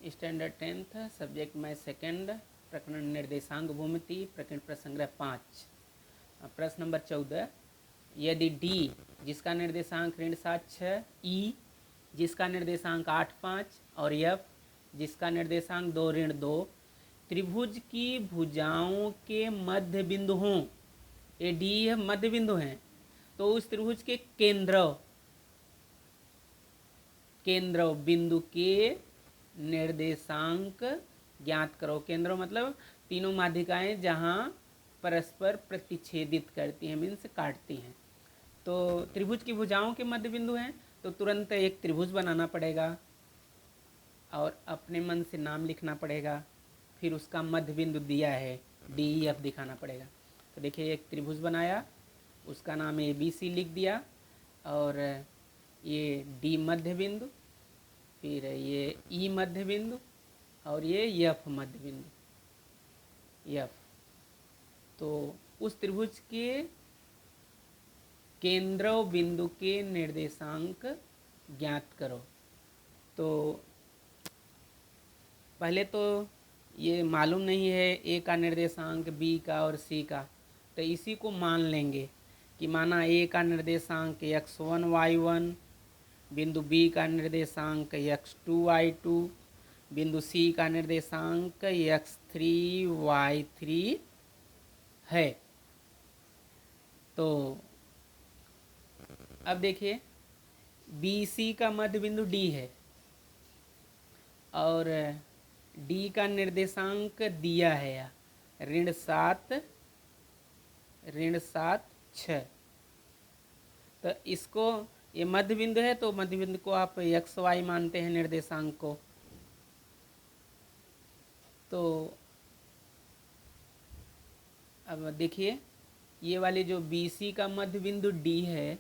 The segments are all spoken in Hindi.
Standard 10th subject math second प्रकरण निर्देशांक भूमिति प्रकरण प्रसंग्रह 5 प्रश्न नंबर 14 यदि डी जिसका निर्देशांक ऋण 7 6 ई जिसका निर्देशांक 8 5 और एफ जिसका निर्देशांक 2 ऋण 2 त्रिभुज की भुजाओं के मध्य बिंदु हों, ये डी मध्य बिंदु हैं, तो उस त्रिभुज के केंद्र बिंदु के निर्देशांक ज्ञात करो। केंद्र मतलब तीनों माध्यिकाएं जहां परस्पर प्रतिच्छेदित करती हैं, मीन्स काटती हैं। तो त्रिभुज की भुजाओं के मध्य बिंदु हैं, तो तुरंत एक त्रिभुज बनाना पड़ेगा और अपने मन से नाम लिखना पड़ेगा, फिर उसका मध्य बिंदु दिया है डी ई एफ दिखाना पड़ेगा। तो देखिए एक त्रिभुज बनाया, उसका नाम ए बी सी लिख दिया और ये डी मध्य बिंदु, फिर ये ई मध्य बिंदु और ये एफ मध्य बिंदु एफ। तो उस त्रिभुज के केंद्र बिंदु के निर्देशांक ज्ञात करो। तो पहले तो ये मालूम नहीं है ए का निर्देशांक बी का और सी का, तो इसी को मान लेंगे कि माना ए का निर्देशांक x1 y1, बिंदु बी का निर्देशांक x2 y2, बिंदु सी का निर्देशांक x3 y3 है। तो अब देखिए बी सी का मध्य बिंदु डी है और डी का निर्देशांक दिया है ऋण 7 6। तो इसको ये मध्य बिंदु है, तो मध्य बिंदु को आप एक्स वाई मानते हैं निर्देशांक को। तो अब देखिए ये वाले जो बी सी का मध्य बिंदु डी है,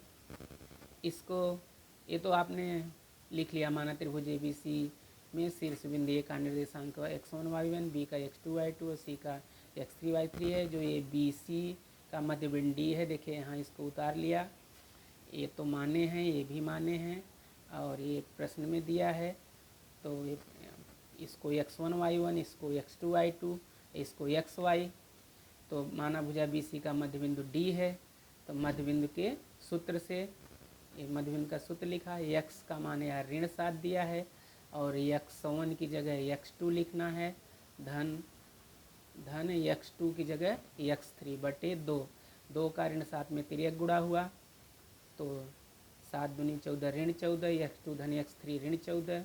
इसको ये तो आपने लिख लिया, माना त्रिभुज ए बी सी में शीर्ष बिंदु ए का निर्देशांक x1 y1, बी का x2 y2 और सी का x3 y3 है। जो ये बी सी का मध्य बिंदु डी है, देखिए यहाँ इसको उतार लिया, ये तो माने हैं, ये भी माने हैं और ये प्रश्न में दिया है। तो इसको x1 y1, इसको x2 y2, इसको xy। तो माना भुजा बी सी का मध्य बिंदु डी है, तो मध्य बिंदु के सूत्र से ये मध्य बिंदु का सूत्र लिखा, x का मान यहाँ ऋण 7 दिया है और x1 की जगह x2 लिखना है, धन x2 की जगह x3 बटे 2। 2 का ऋण 7 में तिर्यक गुणा हुआ, तो 7 दूनी 14 ऋण 14, x2 धन x3 ऋण 14।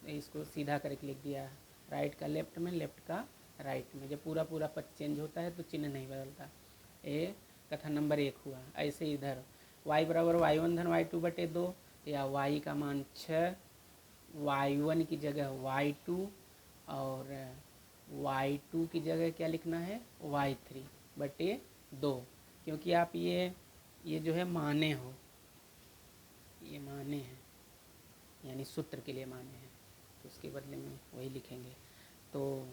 इसको सीधा करके लिख दिया, राइट का लेफ्ट में, लेफ्ट का राइट में। जब पूरा पूरा पद चेंज होता है तो चिन्ह नहीं बदलता। ये कथन नंबर 1 हुआ। ऐसे इधर y बराबर y1 धन y2 बटे 2, या y का मान 6, y1 की जगह y2 और y2 की जगह क्या लिखना है y3 बटे 2। क्योंकि आप ये जो है माने हो, ये माने हैं यानी सूत्र के लिए माने हैं, तो उसके बदले में वही लिखेंगे। तो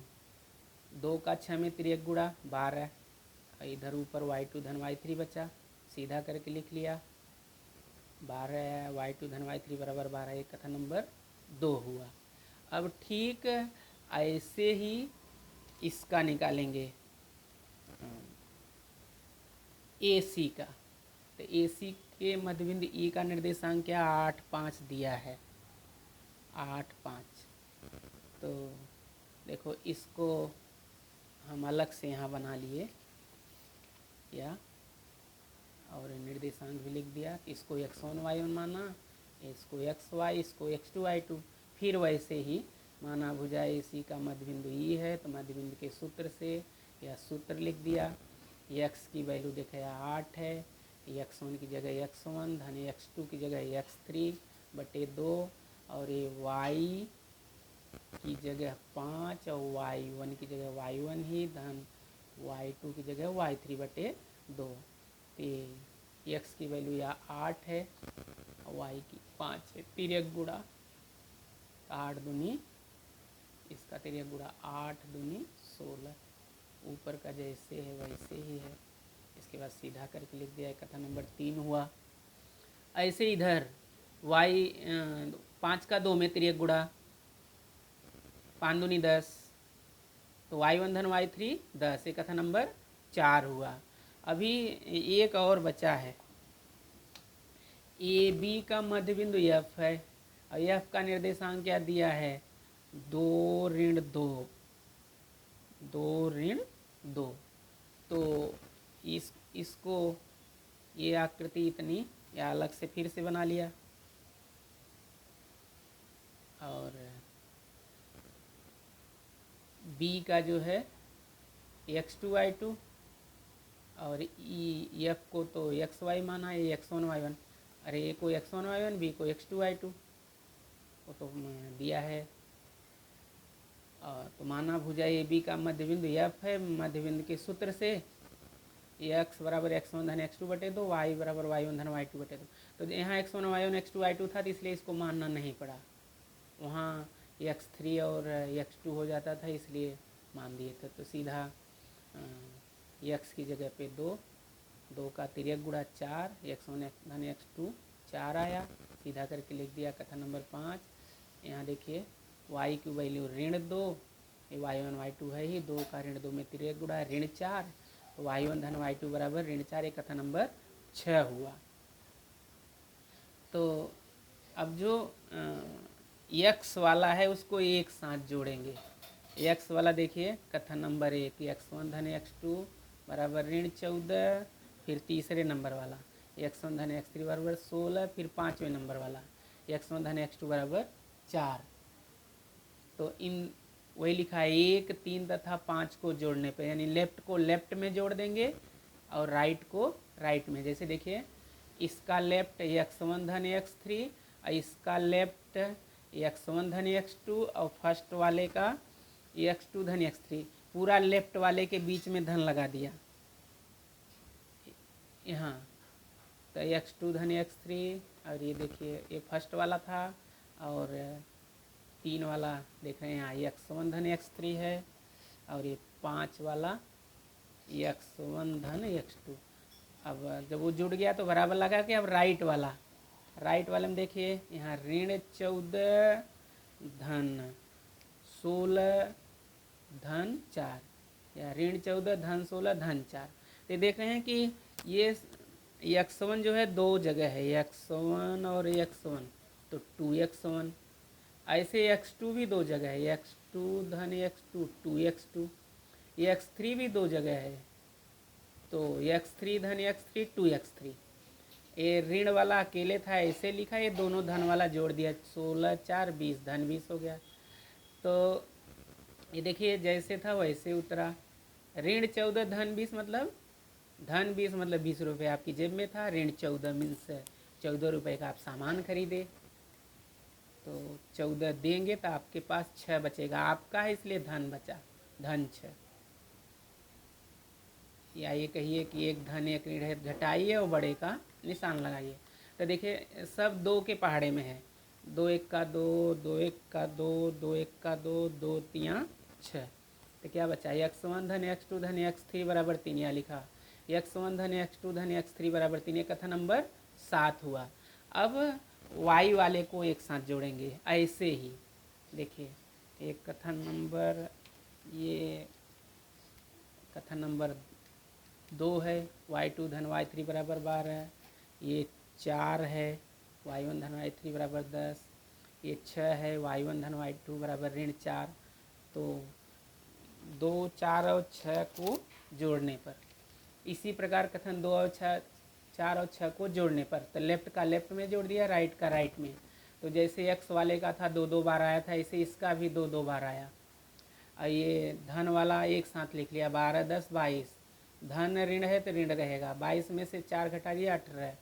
2 का 6 में तिर्यक गुणा 12, इधर ऊपर y2 धन y3 बचा, सीधा करके लिख लिया 12 y2 धन y3 बराबर 12। एक कथन नंबर 2 हुआ। अब ठीक ऐसे ही इसका निकालेंगे ए सी का। तो ए सी के मध्य बिंदु ई का निर्देशांक क्या 8 5 दिया है, 8 5। तो देखो इसको हम अलग से यहाँ बना लिए या और निर्देशांक भी लिख दिया। इसको x1 y1 माना, इसको xy, इसको x2 y2। फिर वैसे ही माना भुजा AC का मध्य बिंदु ई है, तो मध्य बिंदु के सूत्र से यह सूत्र लिख दिया। x की वैल्यू देखे 8 है, x1 की जगह x1 धन x2 की जगह x3 बटे 2 और ये y की जगह 5 और y1 की जगह y1 ही धन y2 की जगह y3 बटे 2। x की वैल्यू या 8 है और y की 5 है, तिर्यक गुणा 8 दूनी, इसका तिर्यक गुणा 8 दूनी 16। ऊपर का जैसे है वैसे ही है। इसके बाद सीधा करके लिख दिया। कथन नंबर 3 हुआ। ऐसे इधर y 5 का 2 में तिर्यक गुणा 5 दूनी 10, तो y1 धन y3 10, ये कथन नंबर 4 हुआ। अभी एक और बचा है, ए बी का मध्य बिंदु एफ है और एफ का निर्देशांक क्या दिया है, 2 ऋण 2, 2 ऋण 2। तो इसको ये आकृति इतनी या अलग से फिर से बना लिया, और बी का जो है x2 y2 और एफ को तो एक्स वाई माना, ये x1 y1, अरे ए को x1 y1, बी को x2 y2, वो तो दिया है। तो माना भुजा ए बी का मध्य बिंदु एफ है, मध्य बिंदु के सूत्र से x बराबर x1 धन x2 बटे 2, y बराबर y1 धन y2 बटे 2। तो यहाँ x1 y1 x2 y2 था, तो इसलिए इसको मानना नहीं पड़ा, वहाँ x3 और x2 हो जाता था, इसलिए मान दिए थे। तो सीधा x की जगह पे 2, 2 का तिर्यक गुणा 4, x1 धन x2 4 आया, सीधा करके लिख दिया कथन नंबर 5। यहाँ देखिए y की वैल्यू ऋण 2, ये y1 y2 है ही, 2 का ऋण 2 में तिर्यक गुणा ऋण 4, तो y1 धन y2 बराबर ऋण 4, ये कथन नंबर 6 हुआ। तो अब जो x वाला है उसको एक साथ जोड़ेंगे। x वाला देखिए कथन नंबर 1, x1 धन x2 बराबर ऋण 14, फिर तीसरे नंबर वाला x1 धन x3 बराबर 16, फिर पाँचवें नंबर वाला x1 धन x2 बराबर 4। तो इन वही लिखा है 1, 3 तथा 5 को जोड़ने पे, यानी लेफ्ट को लेफ्ट में जोड़ देंगे और राइट को राइट में। जैसे देखिए इसका लेफ्ट x1 धन x3 और इसका लेफ्ट x1 धन x2 और फर्स्ट वाले का x2 धन x3, पूरा लेफ्ट वाले के बीच में धन लगा दिया यहाँ, तो x2 धन x3, और ये देखिए ये फर्स्ट वाला था, और 3 वाला देख रहे हैं यहाँ x1 धन x3 है, और ये 5 वाला x1 धन x2। अब जब वो जुड़ गया तो बराबर लगा के अब राइट वाले में देखिए यहाँ ऋण 14 धन 16 धन 4, या ऋण 14 धन 16 धन 4। तो देख रहे हैं कि ये x1 जो है दो जगह है, x1 और x1, तो 2x1। ऐसे x2 भी दो जगह है, x2 धन x2 2x2, x3 भी दो जगह है, तो x3 धन x3 2x3। ये ऋण वाला अकेले था ऐसे लिखा, ये दोनों धन वाला जोड़ दिया, 16 4 20, धन 20 हो गया। तो ये देखिए जैसे था वैसे उतरा, ऋण 14 धन 20 मतलब धन 20 मतलब 20 रुपये आपकी जेब में था, ऋण 14 मीन्स 14 रुपये का आप सामान खरीदे, तो 14 देंगे तो आपके पास 6 बचेगा, आपका है इसलिए धन बचा, धन 6। या ये कहिए कि एक धन एक ऋण है, घटाइए और बड़े का निशान लगाइए। तो देखिए सब 2 के पहाड़े में है, 2 1 का 2, 2 1 का 2, 2 1 का 2, 2 3 6। तो क्या बचा, x1 धन x2 धन x3 बराबर 3, या लिखा x1 धन x2 धन x3 बराबर 3, ये कथन नंबर 7 हुआ। अब y वाले को एक साथ जोड़ेंगे ऐसे ही, देखिए एक कथन नंबर, ये कथन नंबर 2 है, y2 धन y3 बराबर 12, ये 4 है, y1 धन y3 बराबर 10, ये 6 है, y1 धन y2 बराबर ऋण 4। तो 2 4 और 6 को जोड़ने पर, इसी प्रकार कथन 2 और 6 4 और 6 को जोड़ने पर, तो लेफ्ट का लेफ्ट में जोड़ दिया, राइट का राइट में। तो जैसे x वाले का था 2 2 बार आया था, ऐसे इसका भी 2 2 बार आया। और ये धन वाला एक साथ लिख लिया, 12 10 22, धन ऋण है तो ऋण रहेगा, 22 में से 4 घटा दिया 18।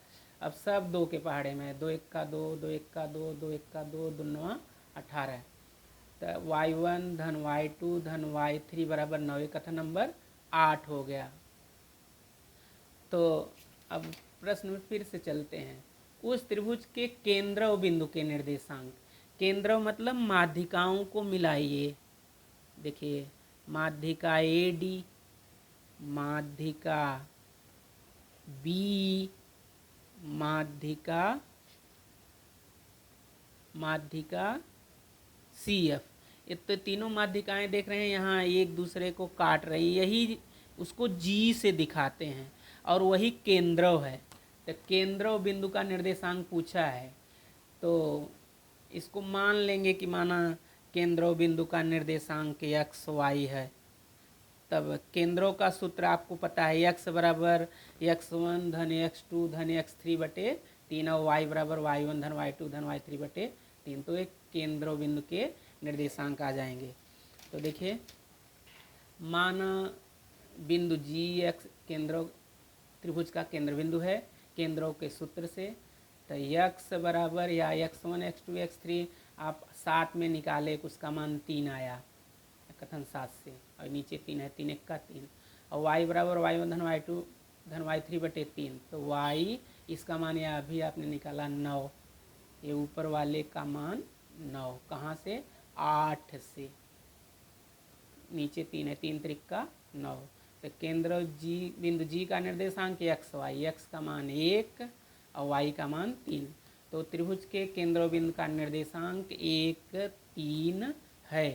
अब सब 2 के पहाड़े में, 2 1 का 2, 2 1 का 2, 2 1 का 2, 2 9 18। तो y1 धन y2 धन y3 बराबर 9, ये कथन नंबर 8 हो गया। तो अब प्रश्न में फिर से चलते हैं, उस त्रिभुज के केंद्र और बिंदु के निर्देशांक, केंद्र मतलब माध्यिकाओं को मिलाइए। देखिए माध्यिका AD, माध्यिका B, माध्यिका CF, ये तो तीनों माध्यिकाएं देख रहे हैं यहाँ एक दूसरे को काट रही, यही उसको जी से दिखाते हैं और वही केंद्रव है। तो केंद्रव बिंदु का निर्देशांक पूछा है तो इसको मान लेंगे कि माना केंद्रव बिंदु का निर्देशांक एक्स वाई है। तब केंद्रों का सूत्र आपको पता है, x बराबर x1 धन x2 धन x3 बटे 3 और y बराबर y1 धन y2 धन y3 बटे 3। तो एक केंद्र बिंदु के निर्देशांक आ जाएंगे। तो देखिए माना बिंदु जी एक्स केंद्र त्रिभुज का केंद्र बिंदु है केंद्रों के सूत्र से। तो x बराबर या x1 x2 x3 आप 7 में निकाले, उसका मान 3 आया कथन 7 से, और नीचे 3 है, 3 1 का 3, और y बराबर y1 धन y2 धन y3 बटे 3। तो y इसका मान यह अभी आपने निकाला 9, ये ऊपर वाले का मान 9, कहाँ से 8 से, नीचे 3 है, 3 त्रिक का 9। तो केंद्र जी बिंदु जी का निर्देशांक x y, x का मान 1 और y का मान 3। तो त्रिभुज के केंद्र बिंदु का निर्देशांक 1 3 है।